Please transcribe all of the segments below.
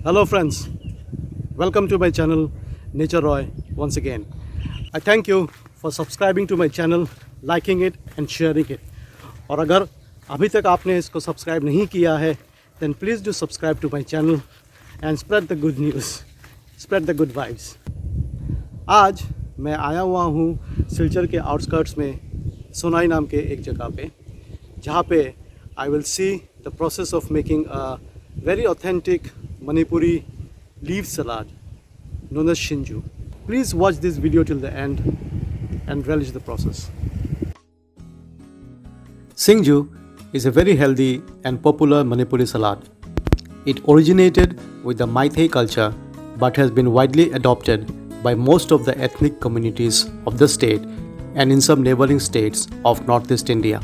Hello friends, welcome to my channel natureroy once again. I thank you for subscribing to my channel, liking it and sharing it. और अगर अभी तक आपने इसको subscribe नहीं किया है then please do subscribe to my channel and spread the good news, spread the good vibes. आज मैं आया हुआ हूँ सिलचर के आउटस्कर्ट्स में सोनाई नाम के एक जगह पे, जहाँ पे I will see the process of making a very authentic Manipuri leaf salad known as Singju. Please watch this video till the end and relish the process. Singju is a very healthy and popular Manipuri salad. It originated with the Meitei culture but has been widely adopted by most of the ethnic communities of the state and in some neighboring states of Northeast India.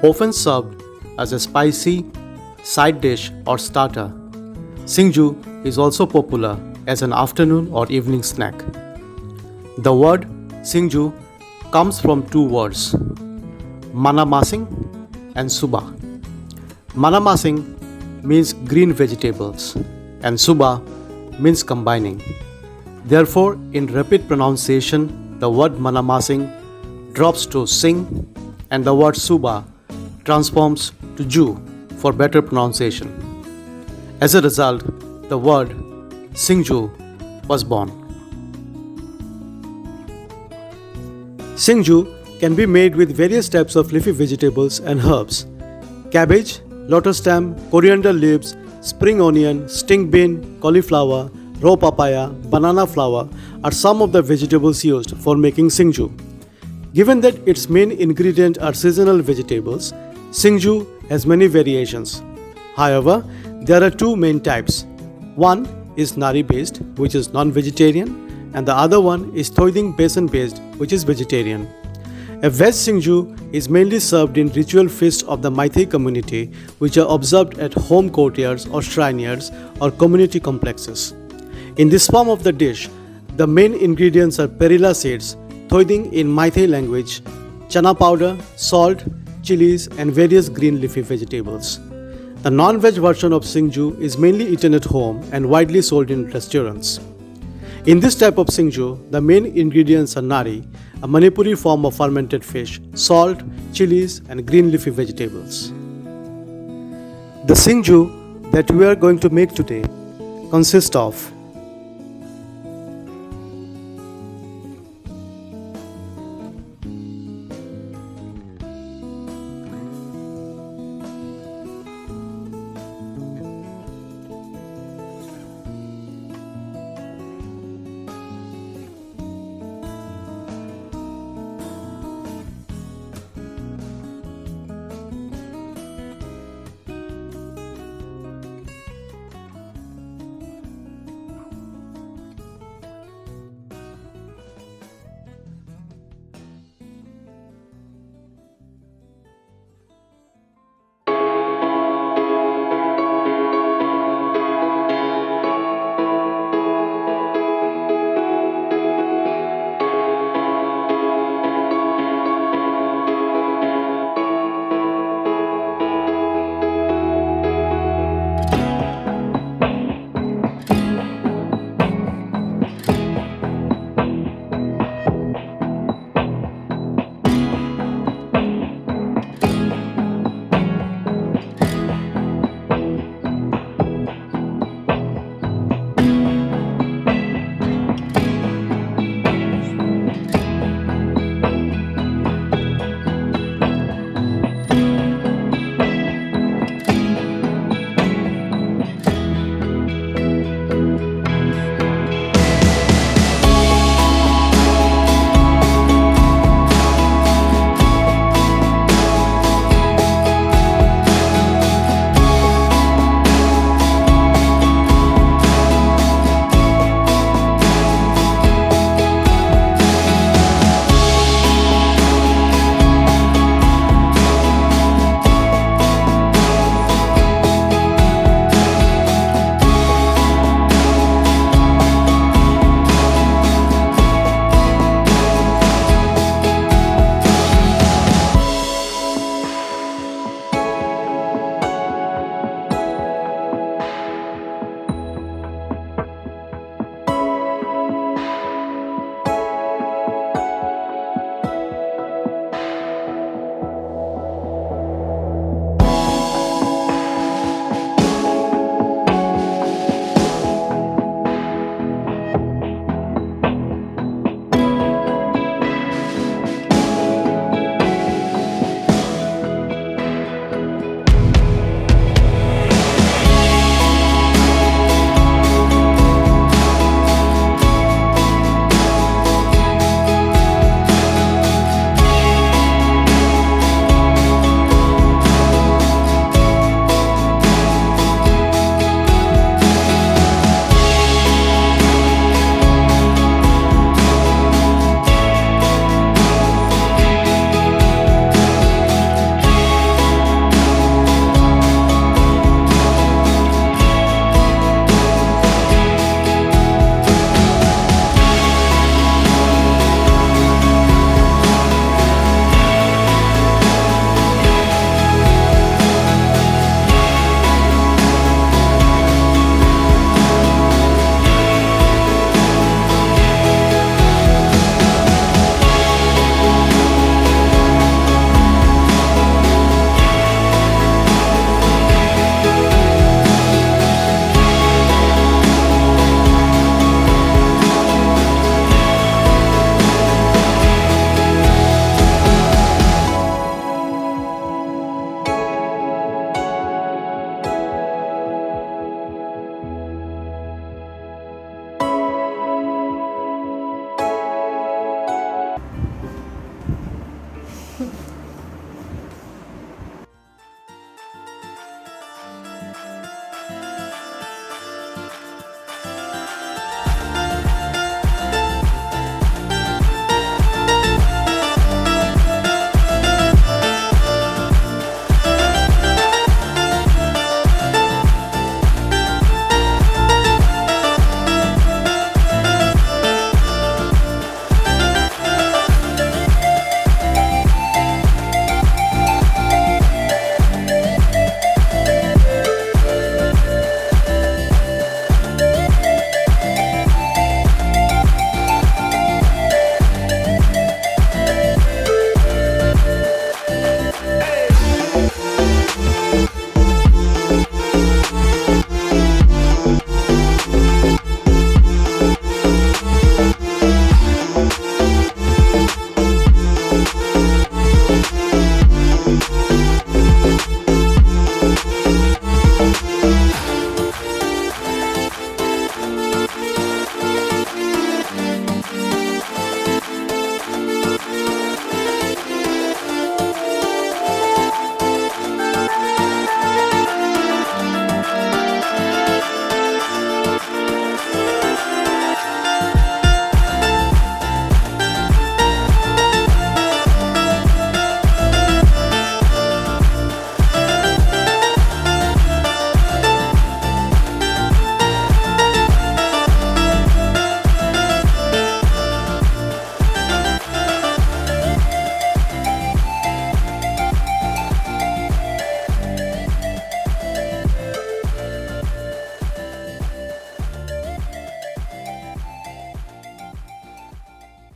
Often served as a spicy side dish or starter, Singju is also popular as an afternoon or evening snack. The word Singju comes from two words, manamasing and suba. Manamasing means green vegetables and suba means combining. Therefore, in rapid pronunciation, the word manamasing drops to sing and the word suba transforms to ju for better pronunciation. As a result, the word Singju was born. Singju can be made with various types of leafy vegetables and herbs. Cabbage, lotus stem, coriander leaves, spring onion, sting bean, cauliflower, raw papaya, banana flower are some of the vegetables used for making Singju. Given that its main ingredient are seasonal vegetables, Singju has many variations. However, there are two main types. One is nari based, which is non-vegetarian, and the other one is thoiding besan based, which is vegetarian. A veg Singju is mainly served in ritual feasts of the Meitei community, which are observed at home courtyards or shrines or community complexes. In this form of the dish, the main ingredients are perilla seeds, thoiding in Meitei language, chana powder, salt, chilies and various green leafy vegetables. The non-veg version of Singju is mainly eaten at home and widely sold in restaurants. In this type of Singju, the main ingredients are nari, a Manipuri form of fermented fish, salt, chilies and green leafy vegetables. The Singju that we are going to make today consists of